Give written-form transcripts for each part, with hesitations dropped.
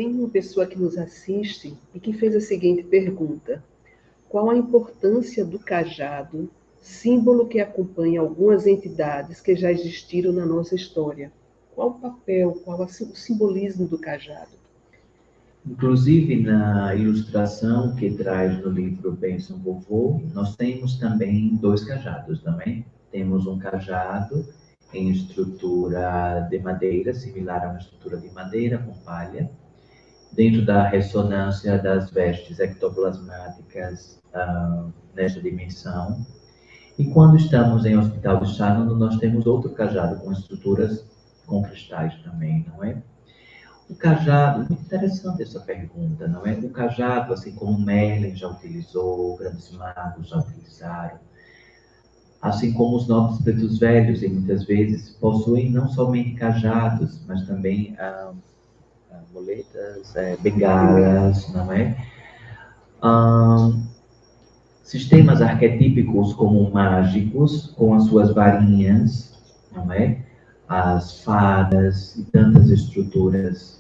Tem uma pessoa que nos assiste e que fez a seguinte pergunta: qual a importância do cajado, símbolo que acompanha algumas entidades que já existiram na nossa história? Qual o papel, qual o simbolismo do cajado? Inclusive, na ilustração que traz no livro Bênção Vovô, nós temos também 2 cajados também. Temos um cajado em estrutura de madeira, similar a uma estrutura de madeira com palha, dentro da ressonância das vestes ectoplasmáticas nesta dimensão. E quando estamos em Hospital de Shannon, nós temos outro cajado com estruturas com cristais também, não é? O cajado, muito interessante essa pergunta, não é? O cajado, assim como Merlin já utilizou, grandes magos já utilizaram, assim como os nobres pretos velhos, e muitas vezes possuem não somente cajados, mas também muletas, bengalas, não é? Sistemas arquetípicos como mágicos, com as suas varinhas, não é? As fadas e tantas estruturas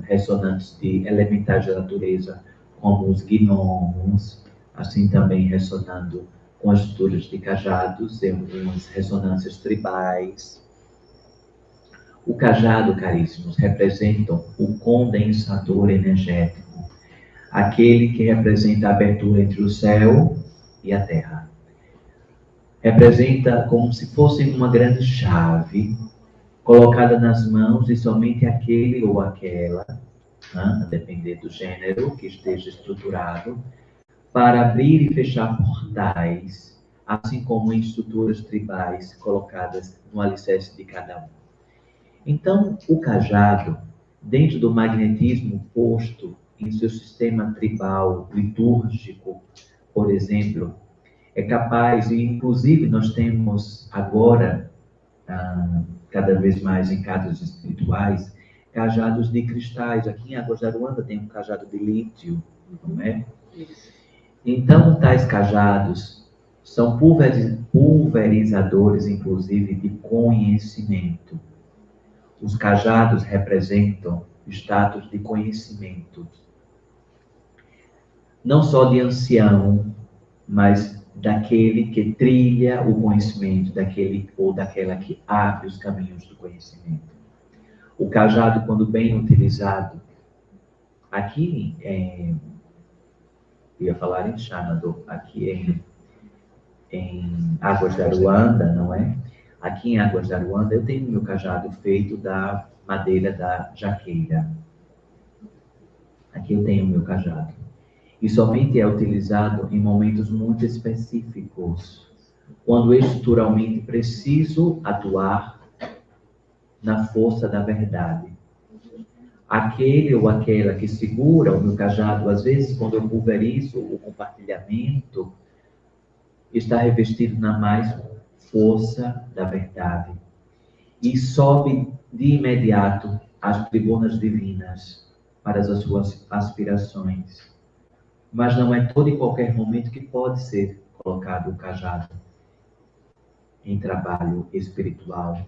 ressonantes de elementais da natureza, como os gnomos, assim também ressonando com as estruturas de cajados e algumas ressonâncias tribais. O cajado, caríssimos, representa o condensador energético, aquele que representa a abertura entre o céu e a terra. Representa como se fosse uma grande chave colocada nas mãos de somente aquele ou aquela, a depender do gênero que esteja estruturado, para abrir e fechar portais, assim como em estruturas tribais colocadas no alicerce de cada um. Então, o cajado, dentro do magnetismo posto em seu sistema tribal, litúrgico, por exemplo, é capaz, e inclusive nós temos agora, cada vez mais em casas espirituais, cajados de cristais. Aqui em Águas de Aruanda tem um cajado de lítio, não é? Então, tais cajados são pulverizadores, inclusive, de conhecimento. Os cajados representam status de conhecimento, não só de ancião, mas daquele que trilha o conhecimento, daquele ou daquela que abre os caminhos do conhecimento. O cajado, quando bem utilizado, aqui eu ia falar em Xanadu, aqui em Águas de Aruanda, não é? Aqui em Águas de Aruanda eu tenho meu cajado feito da madeira da jaqueira. Aqui eu tenho meu cajado. E somente é utilizado em momentos muito específicos, quando estruturalmente preciso atuar na força da verdade. Aquele ou aquela que segura o meu cajado, às vezes, quando eu pulverizo o compartilhamento, está revestido na mais força da verdade. E sobe de imediato às tribunas divinas para as suas aspirações. Mas não é todo e qualquer momento que pode ser colocado o cajado em trabalho espiritual.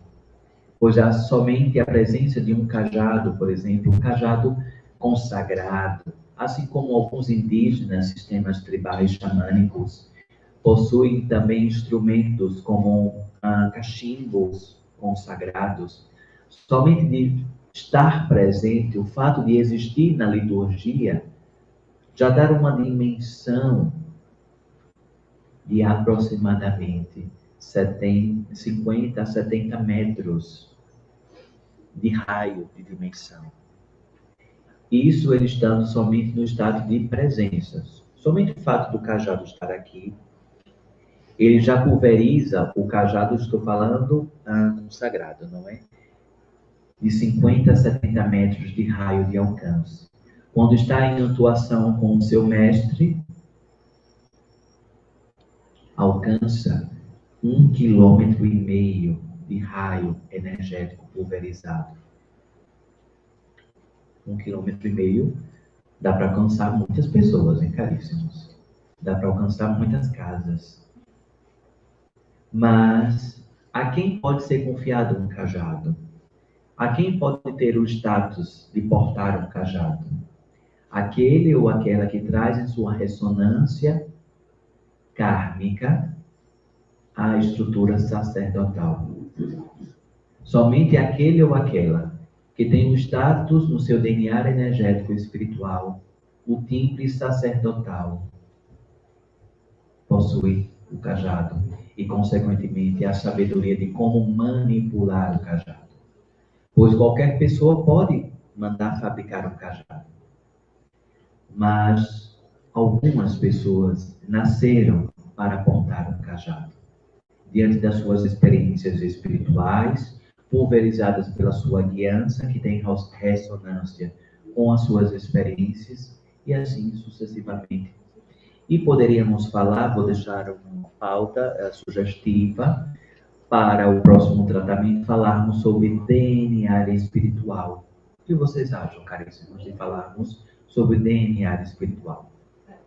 Pois há somente a presença de um cajado, por exemplo, um cajado consagrado, assim como alguns indígenas, sistemas tribais xamânicos, possuem também instrumentos como cachimbos consagrados. Somente de estar presente, o fato de existir na liturgia, já dá uma dimensão de aproximadamente 50 a 70 metros de raio de dimensão. Isso ele estando somente no estado de presenças. Somente o fato do cajado estar aqui, ele já pulveriza o cajado, estou falando consagrado, não é? De 50 a 70 metros de raio de alcance. Quando está em atuação com o seu mestre, alcança 1,5 km de raio energético pulverizado. 1,5 km dá para alcançar muitas pessoas, hein, caríssimos? Dá para alcançar muitas casas. Mas a quem pode ser confiado um cajado? A quem pode ter o status de portar um cajado? Aquele ou aquela que traz em sua ressonância kármica a estrutura sacerdotal. Somente aquele ou aquela que tem o status no seu DNA energético e espiritual, o timbre sacerdotal, possui o cajado e, consequentemente, a sabedoria de como manipular o cajado. Pois qualquer pessoa pode mandar fabricar um cajado. Mas algumas pessoas nasceram para portar um cajado. Diante das suas experiências espirituais, pulverizadas pela sua guiança, que tem ressonância com as suas experiências, e assim sucessivamente. E poderíamos falar, vou deixar uma pauta sugestiva para o próximo tratamento, falarmos sobre DNA espiritual. O que vocês acham, caríssimos, de falarmos sobre DNA espiritual?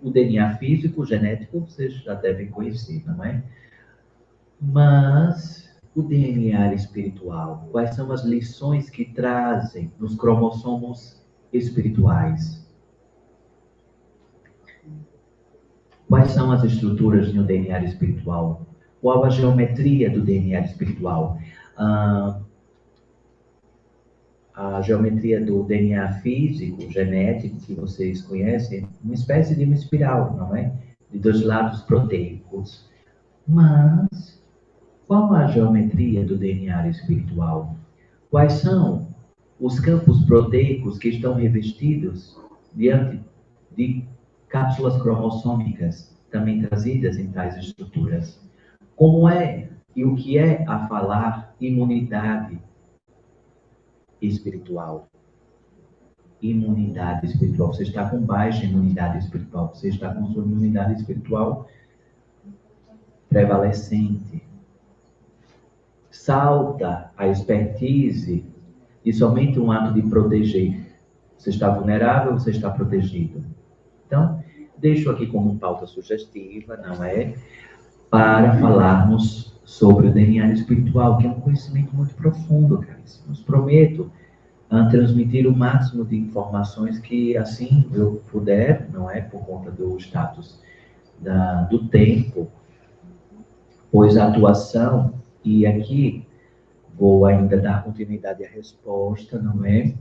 O DNA físico, genético, vocês já devem conhecer, não é? Mas o DNA espiritual, quais são as lições que trazem nos cromossomos espirituais? Quais são as estruturas de um DNA espiritual? Qual a geometria do DNA espiritual? A geometria do DNA físico, genético, que vocês conhecem, uma espécie de uma espiral, não é? De dois lados proteicos. Mas qual a geometria do DNA espiritual? Quais são os campos proteicos que estão revestidos diante de cápsulas cromossômicas também trazidas em tais estruturas? Como é e o que é a falar imunidade espiritual? Imunidade espiritual. Você está com baixa imunidade espiritual. Você está com sua imunidade espiritual prevalecente. Salta a expertise e somente um ato de proteger. Você está vulnerável, você está protegido. Então, deixo aqui como pauta sugestiva, não é? Para falarmos sobre o DNA espiritual, que é um conhecimento muito profundo, caríssimos. Prometo transmitir o máximo de informações que, assim, eu puder, não é? Por conta do status do tempo, pois a atuação, e aqui vou ainda dar continuidade à resposta, não é?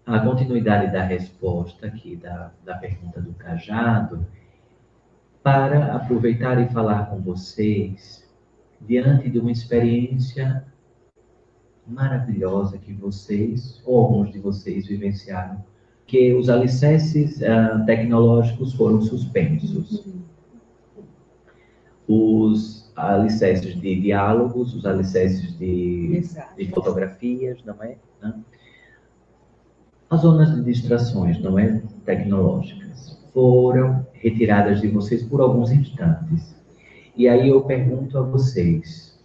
A continuidade da resposta aqui, da pergunta do cajado, para aproveitar e falar com vocês, diante de uma experiência maravilhosa que vocês, ou alguns de vocês, vivenciaram, que os alicerces tecnológicos foram suspensos. Os alicerces de diálogos, os alicerces de fotografias, não é? As zonas de distrações, não é? Tecnológicas, foram retiradas de vocês por alguns instantes. E aí eu pergunto a vocês,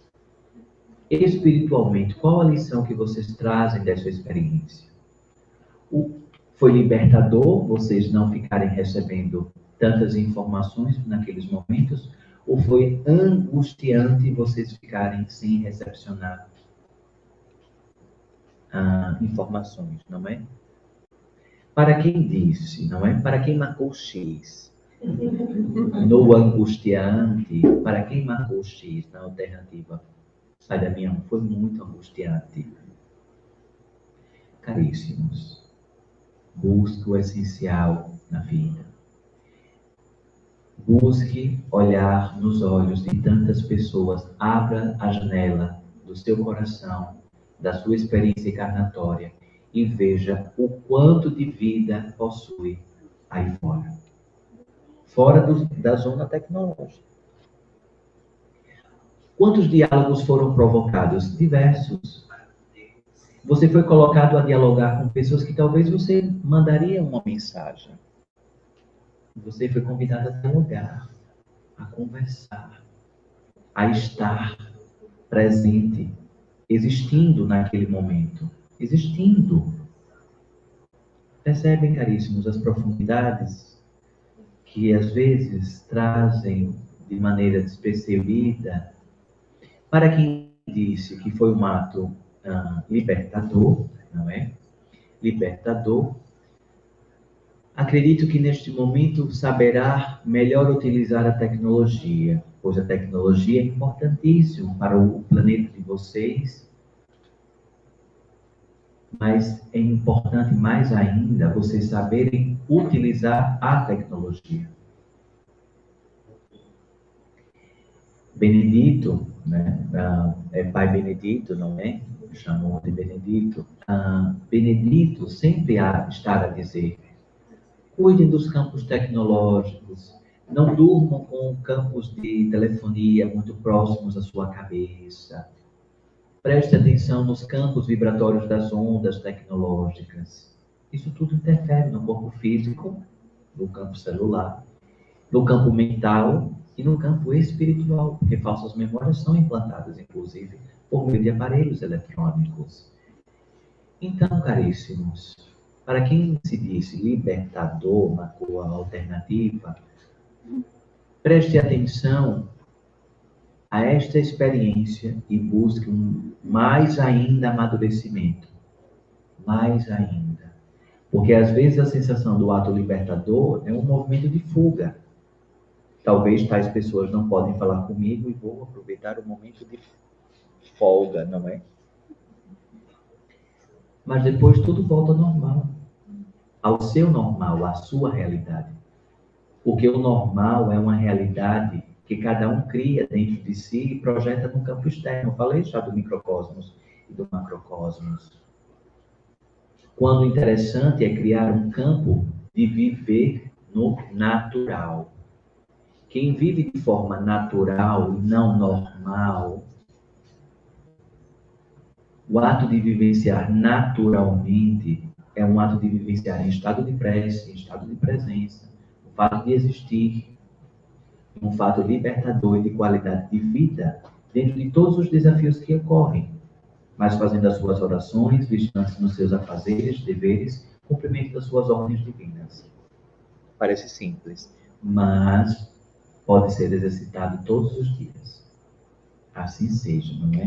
espiritualmente, qual a lição que vocês trazem dessa experiência? Foi libertador vocês não ficarem recebendo tantas informações naqueles momentos? Ou foi angustiante vocês ficarem sem recepcionar informações, não é? Para quem disse, não é? Para quem marcou X no angustiante, para quem marcou X na alternativa, sai da minha mão, foi muito angustiante. Caríssimos, busque o essencial na vida. Busque olhar nos olhos de tantas pessoas. Abra a janela do seu coração, da sua experiência encarnatória e veja o quanto de vida possui aí fora. Fora da zona tecnológica. Quantos diálogos foram provocados? Diversos. Você foi colocado a dialogar com pessoas que talvez você mandaria uma mensagem. Você foi convidado a dialogar, a conversar, a estar presente, existindo naquele momento. Existindo. Percebem, caríssimos, as profundidades que às vezes trazem de maneira despercebida. Para quem disse que foi um ato libertador, não é? Libertador. Acredito que neste momento saberá melhor utilizar a tecnologia, pois a tecnologia é importantíssima para o planeta de vocês, mas é importante mais ainda vocês saberem utilizar a tecnologia. Benedito, né? É Pai Benedito, não é? Chamou de Benedito. Benedito sempre está a dizer: cuidem dos campos tecnológicos, não durmam com campos de telefonia muito próximos à sua cabeça. Preste atenção nos campos vibratórios das ondas tecnológicas. Isso tudo interfere no corpo físico, no campo celular, no campo mental e no campo espiritual, porque falsas memórias são implantadas, inclusive, por meio de aparelhos eletrônicos. Então, caríssimos, para quem se diz libertador na cor alternativa, preste atenção a esta experiência e busque mais ainda amadurecimento. Mais ainda. Porque às vezes a sensação do ato libertador é um movimento de fuga. Talvez tais pessoas não podem falar comigo e vou aproveitar o momento de folga, não é? Mas depois tudo volta ao normal. Ao seu normal, à sua realidade. Porque o normal é uma realidade que cada um cria dentro de si e projeta no campo externo. Eu falei já do microcosmos e do macrocosmos. Quando o interessante é criar um campo de viver no natural. Quem vive de forma natural e não normal, o ato de vivenciar naturalmente é um ato de vivenciar em estado de prece, em estado de presença, o fato de existir, um fato libertador e de qualidade de vida dentro de todos os desafios que ocorrem, mas fazendo as suas orações, vigilantes nos seus afazeres, deveres, cumprimento das suas ordens divinas. Parece simples, mas pode ser exercitado todos os dias. Assim seja, não é?